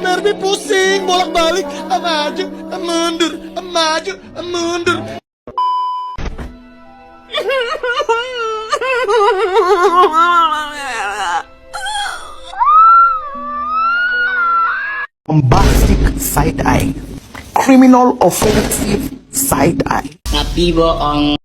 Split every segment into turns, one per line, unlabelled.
Barbie pusing bolak-balik, maju, mundur, maju, mundur.
Bombastic side eye, criminal offensive side eye.
Tapi bohong.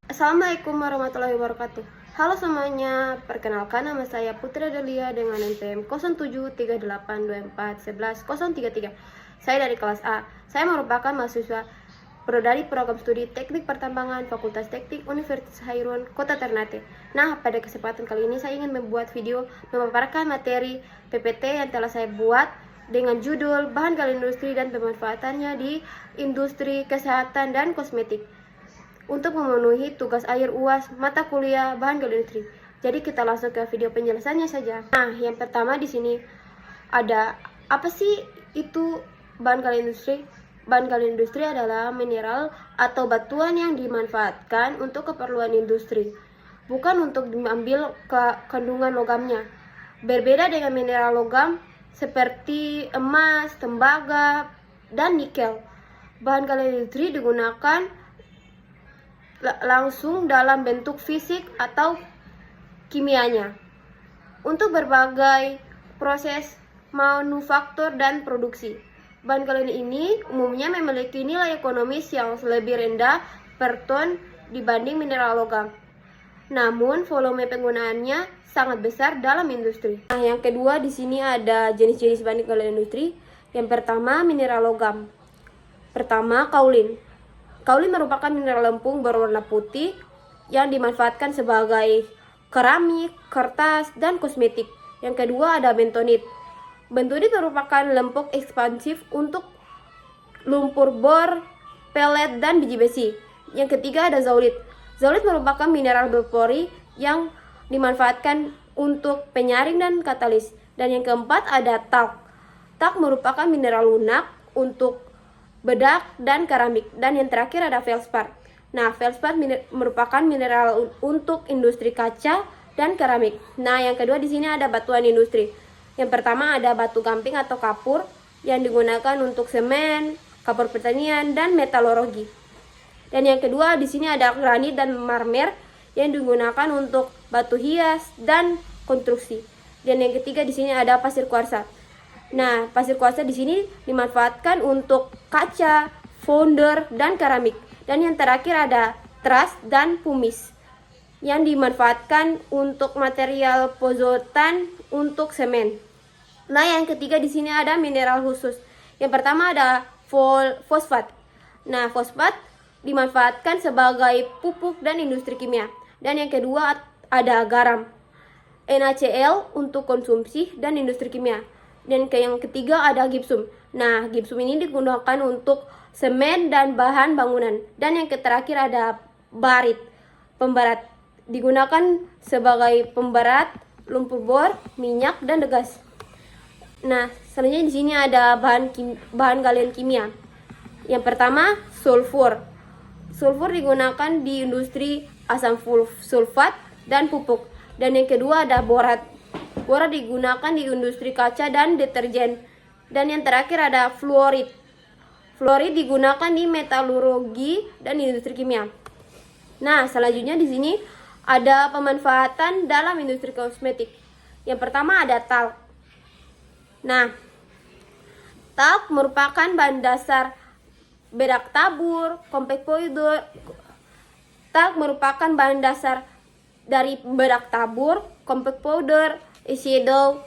Assalamualaikum warahmatullahi wabarakatuh. Halo semuanya, perkenalkan nama saya Putri Delia dengan NPM 0738241133. Saya dari kelas A. Saya merupakan mahasiswa dari program studi Teknik Pertambangan Fakultas Teknik Universitas Hairun, Kota Ternate. Nah, pada kesempatan kali ini saya ingin membuat video memaparkan materi PPT yang telah saya buat dengan judul Bahan Gali Industri dan Pemanfaatannya di Industri Kesehatan dan Kosmetik, untuk memenuhi tugas akhir UAS mata kuliah bahan gali industri. Jadi kita langsung ke video penjelasannya saja. Nah, yang pertama di sini ada apa sih itu bahan gali industri? Bahan gali industri adalah mineral atau batuan yang dimanfaatkan untuk keperluan industri, bukan untuk diambil ke kandungan logamnya. Berbeda dengan mineral logam seperti emas, tembaga, dan nikel. Bahan gali industri digunakan langsung dalam bentuk fisik atau kimianya untuk berbagai proses manufaktur dan produksi. Bahan gali ini umumnya memiliki nilai ekonomis yang lebih rendah per ton dibanding mineral logam. Namun volume penggunaannya sangat besar dalam industri. Nah, yang kedua di sini ada jenis-jenis bahan gali industri. Yang pertama mineral logam. Pertama kaolin. Kaolin merupakan mineral lempung berwarna putih yang dimanfaatkan sebagai keramik, kertas, dan kosmetik. Yang kedua ada bentonit. Bentonit merupakan lempung ekspansif untuk lumpur bor, pelet, dan biji besi. Yang ketiga ada zaulit. Zaulit merupakan mineral berpori yang dimanfaatkan untuk penyaring dan katalis. Dan yang keempat ada talc. Talc merupakan mineral lunak untuk bedak dan keramik. Dan yang terakhir ada feldspar. Nah, feldspar merupakan mineral untuk industri kaca dan keramik. Nah, yang kedua di sini ada batuan industri. Yang pertama ada batu gamping atau kapur yang digunakan untuk semen, kapur pertanian, dan metalurgi. Dan yang kedua di sini ada granit dan marmer yang digunakan untuk batu hias dan konstruksi. Dan yang ketiga di sini ada pasir kuarsa. Nah, pasir kuarsa di sini dimanfaatkan untuk kaca, founder, dan keramik. Dan yang terakhir ada trust dan pumice yang dimanfaatkan untuk material pozotan untuk semen. Nah, yang ketiga di sini ada mineral khusus. Yang pertama ada fosfat. Nah, fosfat dimanfaatkan sebagai pupuk dan industri kimia. Dan yang kedua ada garam. NaCl untuk konsumsi dan industri kimia. Dan yang ketiga ada gipsum. Nah, gipsum ini digunakan untuk semen dan bahan bangunan. Dan yang terakhir ada barit, pemberat. Digunakan sebagai pemberat lumpur bor, minyak, dan degas. Nah, selanjutnya di sini ada bahan galian kimia. Yang pertama, sulfur. Sulfur digunakan di industri asam sulfat dan pupuk. Dan yang kedua ada borat. Borat digunakan di industri kaca dan deterjen. Dan yang terakhir ada fluorid. Fluorid digunakan di metalurgi dan industri kimia. Nah, selanjutnya di sini ada pemanfaatan dalam industri kosmetik. Yang pertama ada talc. Nah, talc merupakan bahan dasar bedak tabur, compact powder. Talc merupakan bahan dasar dari bedak tabur, compact powder, eyeshadow,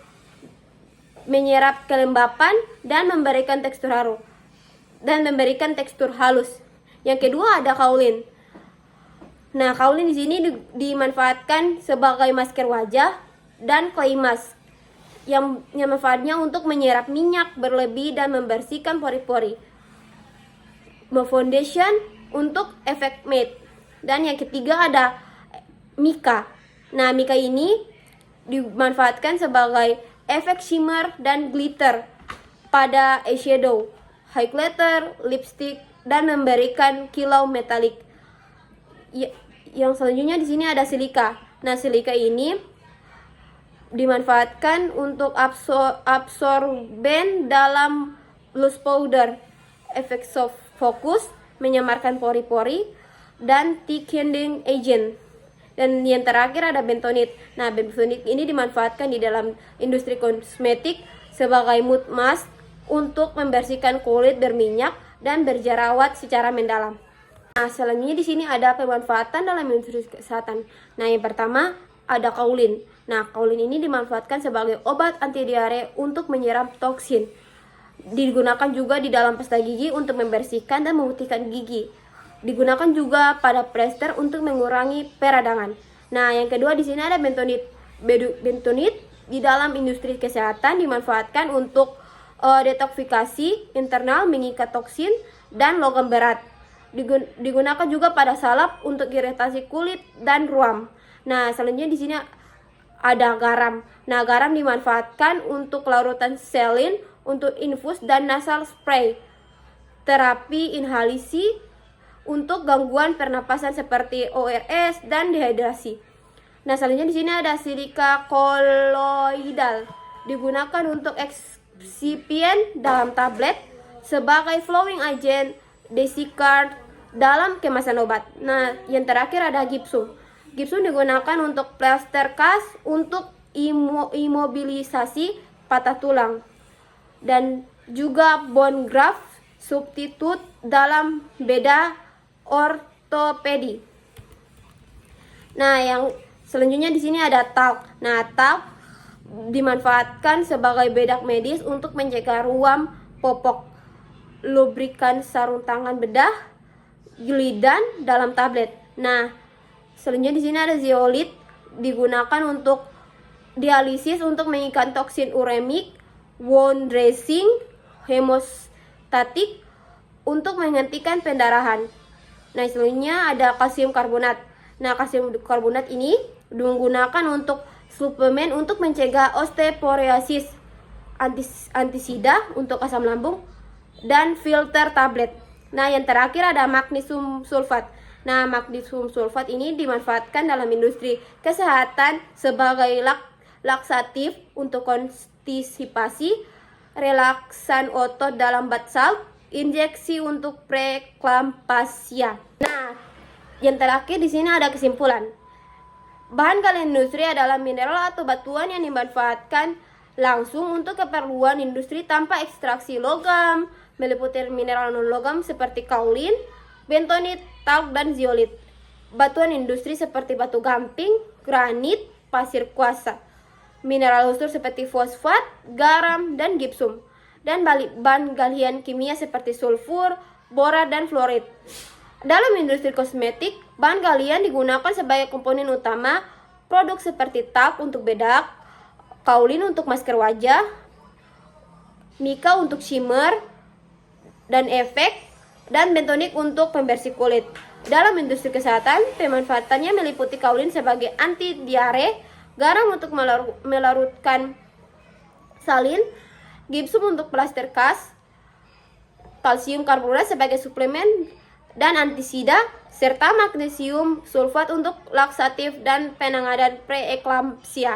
menyerap kelembapan dan memberikan tekstur halus. Yang kedua ada kaolin. Nah, kaolin di sini dimanfaatkan sebagai masker wajah dan clay mask yang manfaatnya untuk menyerap minyak berlebih dan membersihkan pori-pori. Foundation untuk efek matte. Dan yang ketiga ada mika. Nah, mika ini dimanfaatkan sebagai efek shimmer dan glitter pada eyeshadow. highlighter, lipstick, dan memberikan kilau metalik. Yang selanjutnya di sini ada silika. Nah, silika ini dimanfaatkan untuk absorben dalam loose powder, efek soft focus, menyamarkan pori-pori, dan thickening agent. Dan yang terakhir ada bentonit. Nah, bentonit ini dimanfaatkan di dalam industri kosmetik sebagai mouth mask untuk membersihkan kulit berminyak dan berjerawat secara mendalam. Nah, selanjutnya di sini ada pemanfaatan dalam industri kesehatan. Nah, yang pertama ada kaulin. Nah, kaulin ini dimanfaatkan sebagai obat anti diare untuk menyerap toksin. Digunakan juga di dalam pasta gigi untuk membersihkan dan memutihkan gigi. Digunakan juga pada plester untuk mengurangi peradangan. Nah, yang kedua di sini ada bentonit. Bentonit di dalam industri kesehatan dimanfaatkan untuk detoksifikasi internal, mengikat toksin dan logam berat. Digunakan juga pada salep untuk iritasi kulit dan ruam. Nah, selanjutnya di sini ada garam. Nah, garam dimanfaatkan untuk larutan selin, untuk infus dan nasal spray. Terapi inhalasi untuk gangguan pernapasan seperti ORS dan dehidrasi. Nah, selanjutnya di sini ada silika koloidal. Digunakan untuk eksipien dalam tablet sebagai flowing agent, desicard dalam kemasan obat. Nah, yang terakhir ada gipsum. Gipsum digunakan untuk plaster cast untuk imobilisasi patah tulang dan juga bone graft substitute dalam bedah ortopedi. Nah, yang selanjutnya di sini ada talc. Nah, talc dimanfaatkan sebagai bedak medis untuk mencegah ruam popok, lubrikan sarung tangan bedah, gilidan dalam tablet. Nah, selanjutnya di sini ada zeolit, digunakan untuk dialisis untuk mengikat toksin uremik, wound dressing, hemostatik untuk menghentikan pendarahan. Nah, selanjutnya ada kalsium karbonat. Nah, kalsium karbonat ini digunakan untuk suplemen untuk mencegah osteoporosis, antisida untuk asam lambung, dan filter tablet. Nah, yang terakhir ada magnesium sulfat. Nah, magnesium sulfat ini dimanfaatkan dalam industri kesehatan sebagai laksatif untuk konstipasi, relaksan otot dalam bath salt, injeksi untuk preeklampsia. Nah, yang terakhir di sini ada kesimpulan. Bahan kalia industri adalah mineral atau batuan yang dimanfaatkan langsung untuk keperluan industri tanpa ekstraksi logam, meliputi mineral non-logam seperti kaolin, bentonit, talc, dan zeolit. Batuan industri seperti batu gamping, granit, pasir kuarsa. Mineral unsur seperti fosfat, garam, dan gipsum. Dan bahan galian kimia seperti sulfur, borat, dan fluorid. Dalam industri kosmetik, bahan galian digunakan sebagai komponen utama produk seperti talc untuk bedak, kaolin untuk masker wajah, mica untuk shimmer dan efek, dan bentonit untuk pembersih kulit. Dalam industri kesehatan, pemanfaatannya meliputi kaolin sebagai anti diare, garam untuk melarutkan salin, gipsum untuk plaster cast, kalsium karbonat sebagai suplemen dan antisida, serta magnesium sulfat untuk laksatif dan penanganan preeklampsia.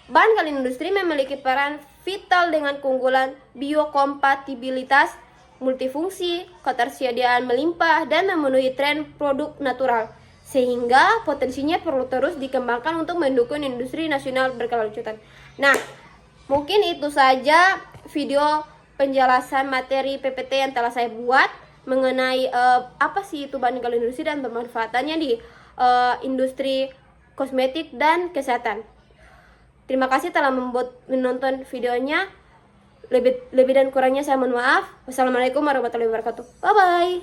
Bahan kalia industri memiliki peran vital dengan keunggulan biokompatibilitas, multifungsi, ketersediaan melimpah, dan memenuhi tren produk natural, sehingga potensinya perlu terus dikembangkan untuk mendukung industri nasional berkelanjutan. Nah, mungkin itu saja video penjelasan materi PPT yang telah saya buat mengenai apa sih itu bahan kalia industri dan pemanfaatannya di industri kosmetik dan kesehatan. Terima kasih telah menonton videonya. Lebih dan kurangnya saya mohon maaf. Wassalamualaikum warahmatullahi wabarakatuh. Bye bye.